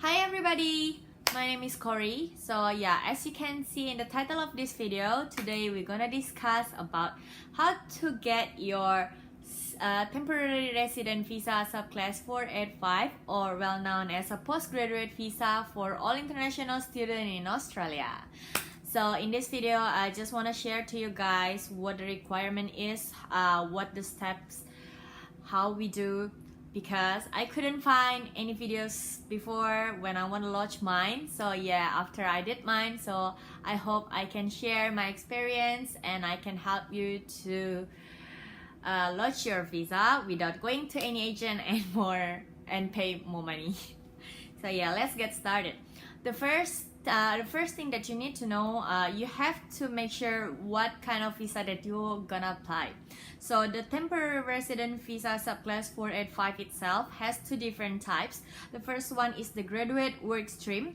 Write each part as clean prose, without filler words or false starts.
Hi everybody, my name is Corey. So yeah, as you can see in the title of this video, today we're gonna discuss about how to get your temporary resident visa subclass 485, or well known as a postgraduate visa for all international students in Australia. So in this video, I just want to share to you guys what the requirement is, what the steps, how we do, because I couldn't find any videos before when I want to launch mine. So yeah, after I did mine, so I hope I can share my experience and I can help you to launch your visa without going to any agent and pay more money. So yeah, let's get started. The first thing that you need to know, you have to make sure what kind of visa that you're gonna apply. So the temporary resident visa subclass 485 itself has two different types. The first one is the graduate work stream,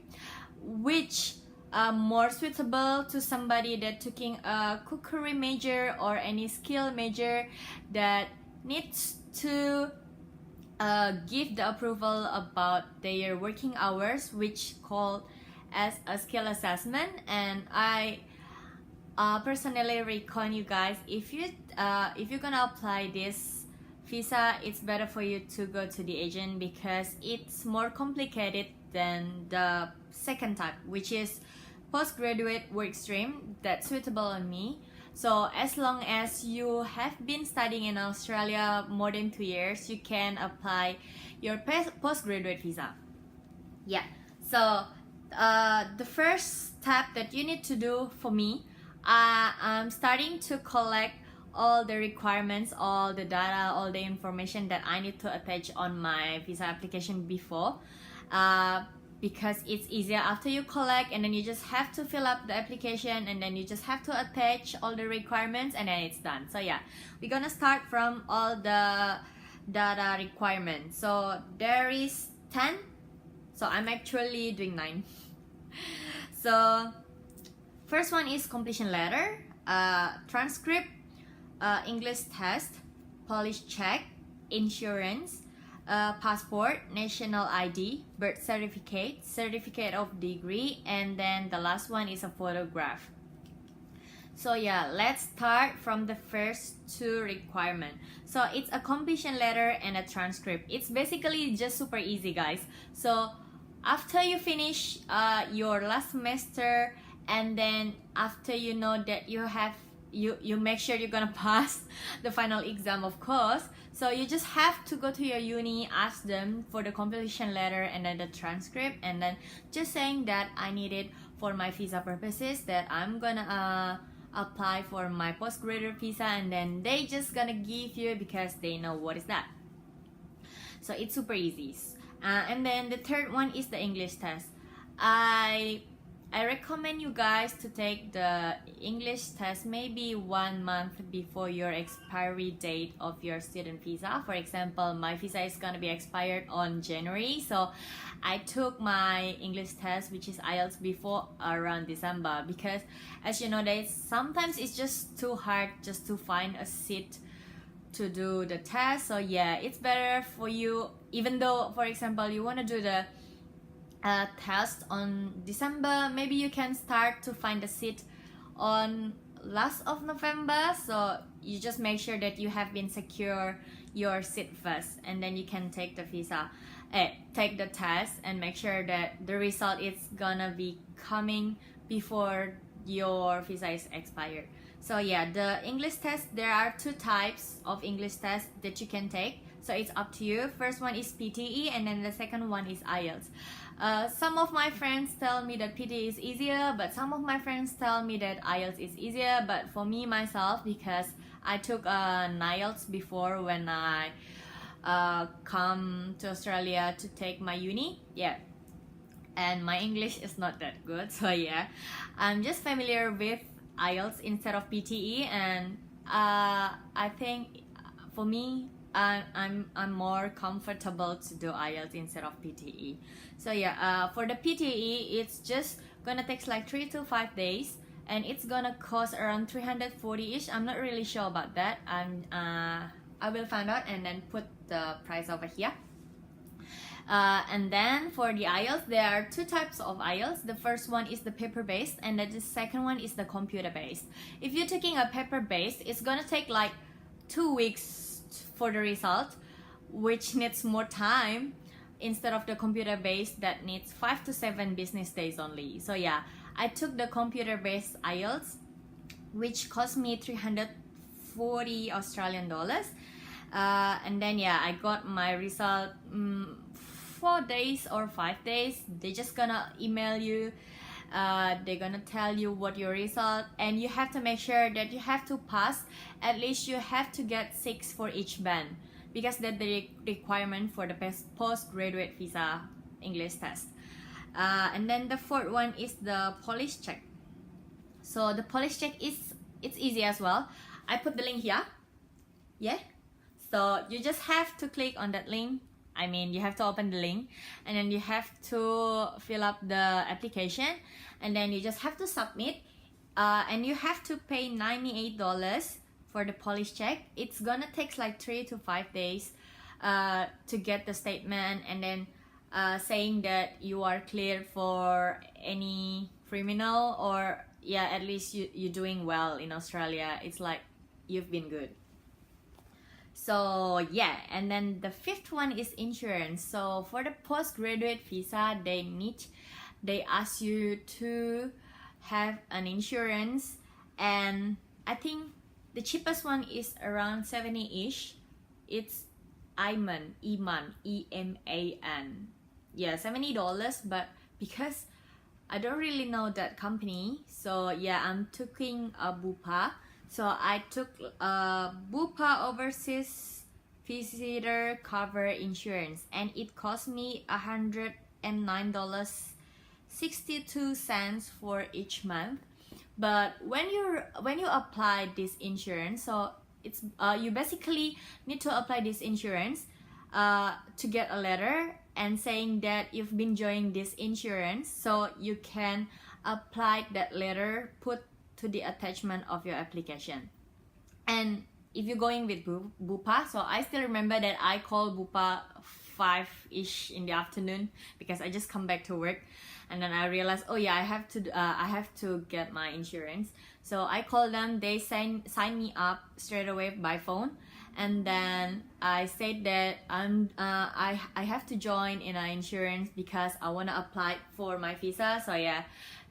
which more suitable to somebody that taking a cookery major or any skill major that needs to give the approval about their working hours, which called as a skill assessment. And I personally recommend you guys, if you're gonna apply this visa, it's better for you to go to the agent because it's more complicated than the second type, which is postgraduate work stream, that's suitable on me. So as long as you have been studying in Australia more than 2 years, you can apply your postgraduate visa. Yeah, so the first step that you need to do for me, I'm starting to collect all the requirements, all the data, all the information that I need to attach on my visa application before, because it's easier after you collect, and then you just have to fill up the application, and then you just have to attach all the requirements, and then it's done. So yeah, we're gonna start from all the data requirements. So there is 10, so I'm actually doing 9. So first one is completion letter, transcript, English test, police check, insurance, passport, national ID, birth certificate, certificate of degree, and then the last one is a photograph. So yeah, let's start from the first two requirement. So it's a completion letter and a transcript. It's basically just super easy, guys. So after you finish your last semester, and then after you know that you make sure you're gonna pass the final exam, of course. So you just have to go to your uni, ask them for the completion letter and then the transcript, and then just saying that I need it for my visa purposes, that I'm gonna apply for my postgraduate visa, and then they just gonna give you because they know what is that. So it's super easy. And then the third one is the English test. I recommend you guys to take the English test maybe 1 month before your expiry date of your student visa. For example, my visa is gonna be expired on January, so I took my English test, which is IELTS, before around December, because as you know, sometimes it's just too hard just to find a seat to do the test. So yeah, it's better for you, even though for example you want to do the test on December, maybe you can start to find a seat on last of November. So you just make sure that you have been secure your seat first, and then you can take the visa, take the test, and make sure that the result is gonna be coming before your visa is expired. So yeah, the English test, there are two types of English test that you can take, so it's up to you. First one is PTE, and then the second one is IELTS. Some of my friends tell me that PTE is easier, but some of my friends tell me that IELTS is easier. But for me myself, because I took an IELTS before when I come to Australia to take my uni, yeah, and my English is not that good, so yeah, I'm just familiar with IELTS instead of PTE, and I think for me, I'm more comfortable to do IELTS instead of PTE. So yeah, for the PTE, it's just gonna take like 3 to 5 days, and it's gonna cost around 340-ish. I'm not really sure about that. I will find out and then put the price over here. And then for the IELTS, there are two types of IELTS. The first one is the paper-based, and then the second one is the computer-based. If you're taking a paper-based, it's gonna take like 2 weeks for the result, which needs more time instead of the computer-based that needs 5 to 7 business days only. So yeah, I took the computer-based IELTS, which cost me 340 Australian dollars. And then yeah, I got my result 4 days or 5 days. They're just gonna email you. They're gonna tell you what your result, and you have to make sure that you have to pass. At least you have to get 6 for each band, because that's the requirement for the postgraduate visa English test. And then the fourth one is the police check. So the police check it's easy as well. I put the link here. Yeah. So you just have to click on that link. I mean, you have to open the link, and then you have to fill up the application, and then you just have to submit. And you have to pay $98 for the police check. It's gonna take like 3 to 5 days to get the statement, and then saying that you are cleared for any criminal, or yeah, at least you're doing well in Australia. It's like you've been good. So yeah, and then the fifth one is insurance. So for the postgraduate visa, they ask you to have an insurance, and I think the cheapest one is around 70-ish. It's EMAN, EMAN. Yeah, $70, but because I don't really know that company, so yeah, I'm taking a Bupa. So I took Bupa Overseas Visitor Cover Insurance, and it cost me $109.62 for each month. But when you apply this insurance, so it's you basically need to apply this insurance to get a letter and saying that you've been joining this insurance, so you can apply that letter, put to the attachment of your application. And if you're going with Bupa, so I still remember that I called Bupa 5-ish in the afternoon, because I just come back to work, and then I realized, oh yeah, I have to get my insurance. So I called them. They sign me up straight away by phone, and then I said that I have to join in an insurance because I want to apply for my visa. So yeah,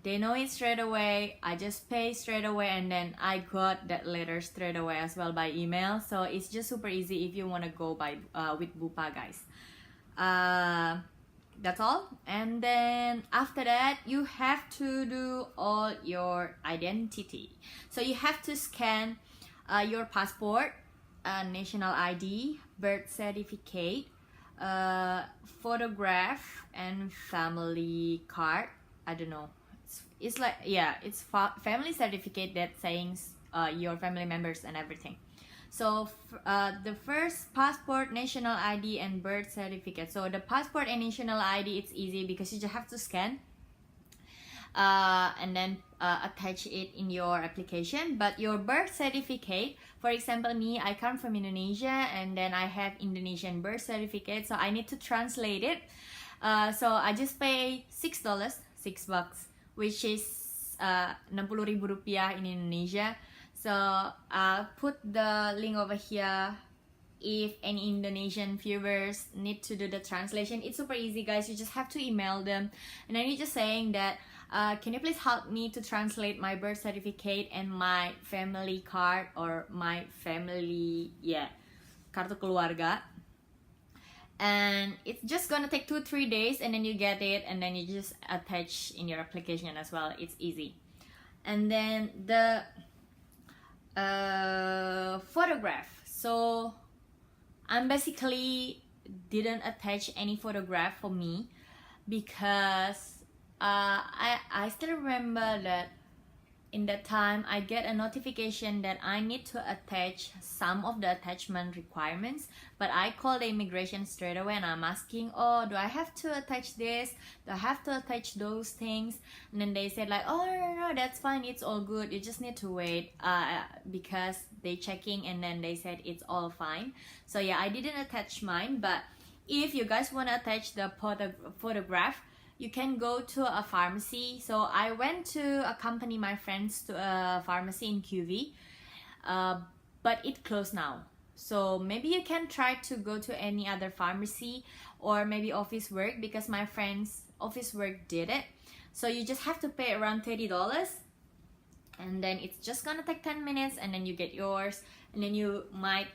they know it straight away. I just pay straight away, and then I got that letter straight away as well by email. So it's just super easy if you want to go by with Bupa, guys. That's all. And then after that, you have to do all your identity. So you have to scan your passport, national ID, birth certificate, photograph, and family card. I don't know. It's like, yeah, it's family certificate that saying your family members and everything. So the first, passport, national ID, and birth certificate. So the passport and national ID, it's easy because you just have to scan and then attach it in your application. But your birth certificate, for example, me, I come from Indonesia, and then I have Indonesian birth certificate, so I need to translate it. So I just pay $6, $6, which is 60.000 rupiah in Indonesia. So I'll put the link over here if any Indonesian viewers need to do the translation. It's super easy, guys. You just have to email them, and then you're just saying that can you please help me to translate my birth certificate and my family card, or my family, yeah, kartu keluarga. And it's just gonna take 2-3 days, and then you get it, and then you just attach in your application as well. It's easy. And then the photograph. So I'm basically didn't attach any photograph for me, because I still remember that in that time I get a notification that I need to attach some of the attachment requirements, but I called the immigration straight away, and I'm asking, oh, do I have to attach this? Do I have to attach those things? And then they said like, oh, no, that's fine, it's all good, you just need to wait because they checking, and then they said it's all fine. So yeah, I didn't attach mine, but if you guys want to attach the photograph, you can go to a pharmacy. So I went to accompany my friends to a pharmacy in QV, but it closed now. So maybe you can try to go to any other pharmacy or maybe office work, because my friend's office work did it. So you just have to pay around $30, and then it's just gonna take 10 minutes, and then you get yours, and then you might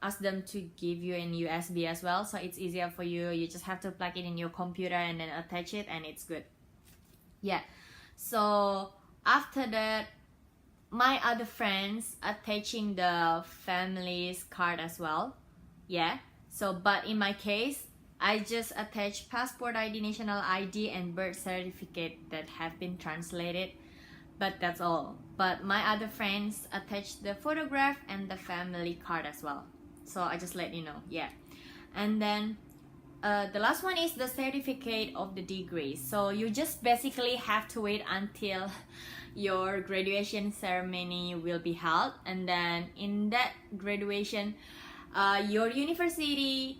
ask them to give you an USB as well, so it's easier for you. You just have to plug it in your computer and then attach it, and it's good. Yeah, so after that, my other friends attaching the family's card as well. Yeah, so but in my case, I just attach passport ID, national ID, and birth certificate that have been translated, but that's all. But my other friends attached the photograph and the family card as well, so I just let you know. Yeah, and then the last one is the certificate of the degree. So you just basically have to wait until your graduation ceremony will be held, and then in that graduation, your university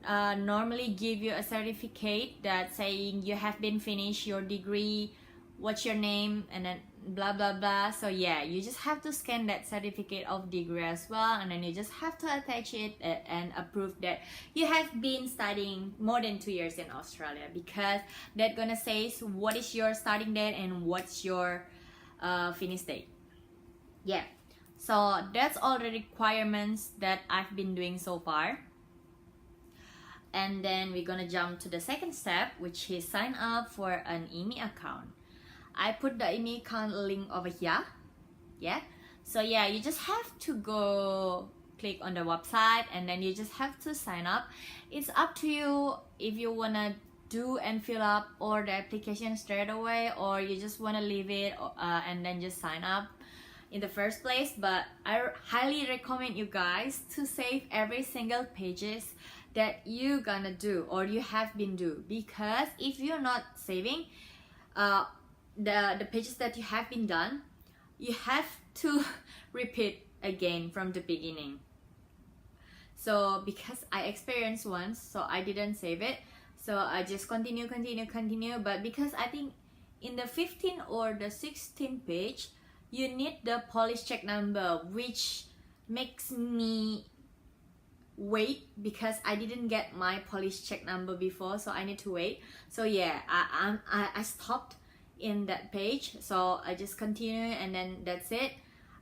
normally give you a certificate that saying you have been finished your degree, what's your name, and then blah blah blah. So yeah, you just have to scan that certificate of degree as well, and then you just have to attach it and approve that you have been studying more than 2 years in Australia, because that gonna say what is your starting date and what's your finish date. Yeah, so that's all the requirements that I've been doing so far. And then we're gonna jump to the second step, which is sign up for an EMI account. I put the EMI account link over here. Yeah, so yeah, you just have to go click on the website, and then you just have to sign up. It's up to you if you wanna do and fill up or the application straight away, or you just wanna leave it and then just sign up in the first place. But I highly recommend you guys to save every single pages that you gonna do or you have been do, because if you're not saving the pages that you have been done, you have to repeat again from the beginning. So because I experienced once, so I didn't save it, so I just continue. But because I think in the 15 or the 16 page, you need the police check number, which makes me wait, because I didn't get my police check number before, so I need to wait. So yeah, I stopped in that page, so I just continue, and then that's it.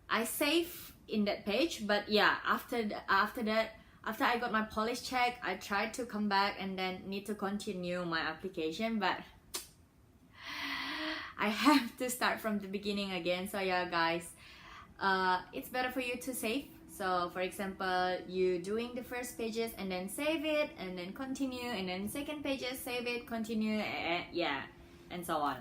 I save in that page, but yeah, after that, after I got my police check, I tried to come back and then need to continue my application, but I have to start from the beginning again. So yeah guys, it's better for you to save. So for example, you doing the first pages and then save it, and then continue, and then second pages, save it, continue, yeah, and so on.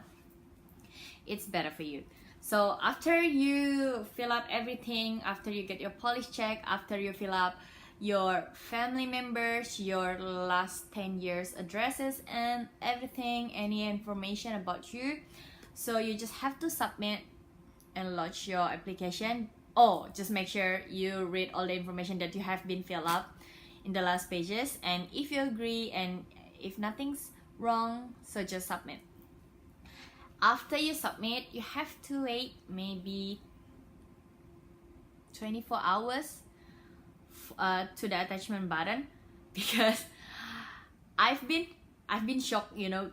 It's better for you. So after you fill up everything, after you get your police check, after you fill up your family members, your last 10 years addresses and everything, any information about you, so you just have to submit and lodge your application. Oh, just make sure you read all the information that you have been filled up in the last pages, and if you agree and if nothing's wrong, so just submit. After you submit, you have to wait maybe 24 hours to the attachment button, because I've been shocked, you know.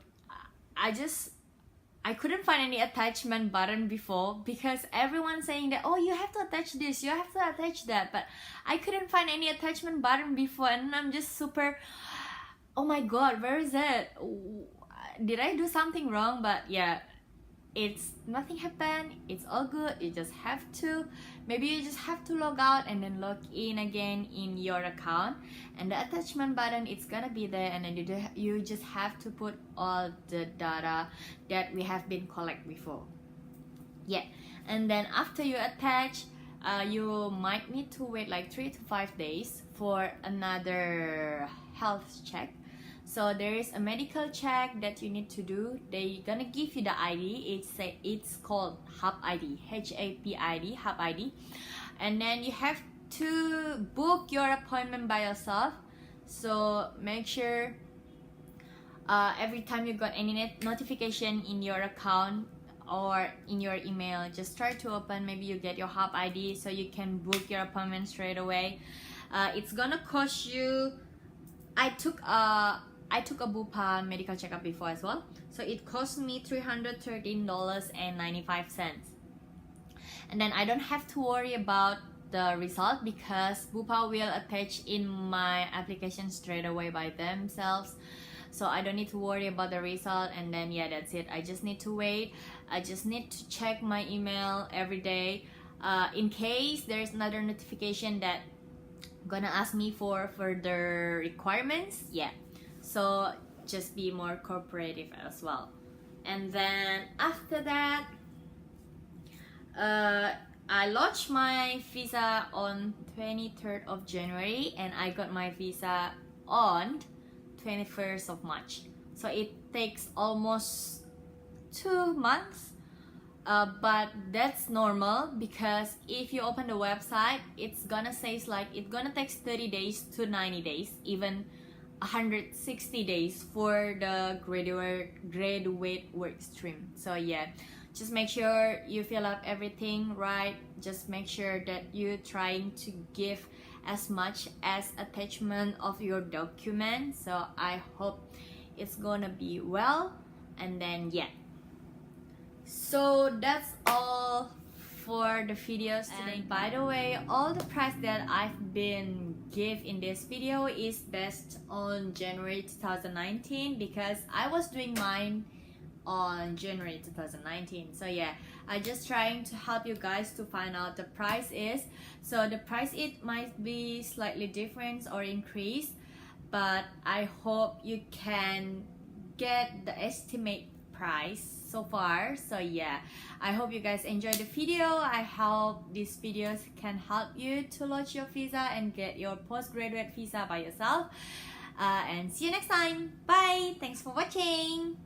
I couldn't find any attachment button before, because everyone's saying that, oh, you have to attach this, you have to attach that, but I couldn't find any attachment button before, and I'm just super, oh my god, where is it? Did I do something wrong? But yeah, it's nothing happened, it's all good. You just have to, maybe you just have to log out and then log in again in your account, and the attachment button, it's gonna be there, and then you just have to put all the data that we have been collect before. Yeah, and then after you attach, you might need to wait like 3 to 5 days for another health check. So there is a medical check that you need to do. They gonna give you the ID. It's called HAP ID, HAP ID, HAP ID, and then you have to book your appointment by yourself. So make sure every time you got any notification in your account or in your email, just try to open. Maybe you get your Hub ID so you can book your appointment straight away. It's gonna cost you. I took a Bupa medical checkup before as well, so it cost me $313.95. And then I don't have to worry about the result because Bupa will attach in my application straight away by themselves, so I don't need to worry about the result. And then yeah, that's it. I just need to wait. I just need to check my email every day in case there's another notification that gonna ask me for further requirements. Yeah, so just be more cooperative as well. And then after that, I launched my visa on 23rd of January and I got my visa on 21st of March. So it takes almost 2 months, but that's normal because if you open the website, it's gonna say like it's gonna take 30 days to 90 days, even 160 days for the graduate work stream. So yeah, just make sure you fill up everything right. Just make sure that you're trying to give as much as attachment of your document. So I hope it's gonna be well. And then yeah, so that's all for the videos today. And by the way, all the price that I've been give in this video is based on January 2019 because I was doing mine on January 2019. So yeah, I just trying to help you guys to find out the price is. So the price it might be slightly different or increase, but I hope you can get the estimate price so far. So yeah, I hope you guys enjoyed the video. I hope these videos can help you to launch your visa and get your postgraduate visa by yourself. And see you next time. Bye. Thanks for watching.